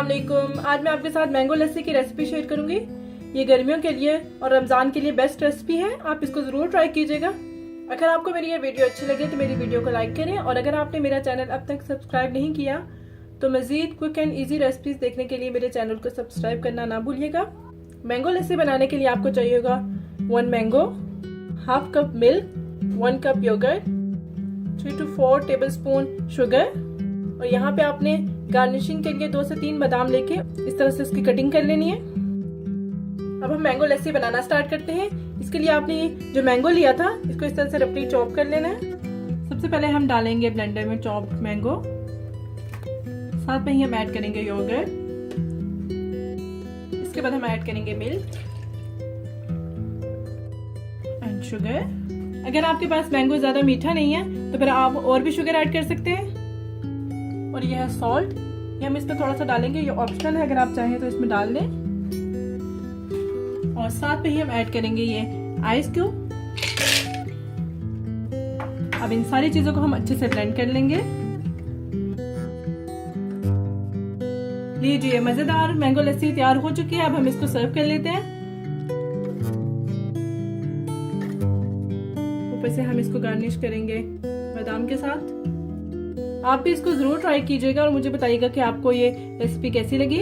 अस्सलाम वालेकुम। आज मैं आपके साथ मैंगो लस्सी की रेसिपी शेयर करूंगी। ये गर्मियों के लिए और रमजान के लिए बेस्ट रेसिपी है, आप इसको जरूर ट्राई कीजिएगा। अगर आपको मेरी ये वीडियो अच्छी लगे तो मेरी वीडियो को लाइक करें, और अगर आपने मेरा चैनल अब तक सब्सक्राइब नहीं किया तो मजीद क्विक एंड इजी रेसिपीज देखने के लिए मेरे चैनल को सब्सक्राइब करना ना भूलिएगा। मैंगो लस्सी बनाने के लिए आपको चाहिए होगा 1 mango, half cup milk, 1 cup yoghurt, 3 to 4 tablespoon sugar, और यहाँ पे आपने गार्निशिंग के लिए 2 से 3 बादाम लेके इस तरह से इसकी कटिंग कर लेनी है। अब हम मैंगो लस्सी बनाना स्टार्ट करते हैं। इसके लिए आपने जो मैंगो लिया था इसको इस तरह से रफली चॉप कर लेना है। सबसे पहले हम डालेंगे ब्लेंडर में चॉप्ड मैंगो, साथ में ही हम ऐड करेंगे योगर्ट, इसके बाद हम ऐड करेंगे मिल्क एंड शुगर। अगर आपके पास मैंगो ज्यादा मीठा नहीं है तो फिर आप और भी शुगर ऐड कर सकते हैं। और यह है सॉल्ट, ये हम इसमें थोड़ा सा डालेंगे, ये ऑप्शनल है, अगर आप चाहें तो इसमें डाल दें। और साथ में ही हम ऐड करेंगे ये आइस क्यूब। अब इन सारी चीजों को हम अच्छे से ब्लेंड कर लेंगे। लीजिए, मजेदार मैंगो लस्सी तैयार हो चुकी है। अब हम इसको सर्व कर लेते हैं। ऊपर से हम इसको गार्निश करेंगे बादाम के साथ। आप भी इसको जरूर ट्राई कीजिएगा और मुझे बताइएगा कि आपको ये रेसिपी कैसी लगी।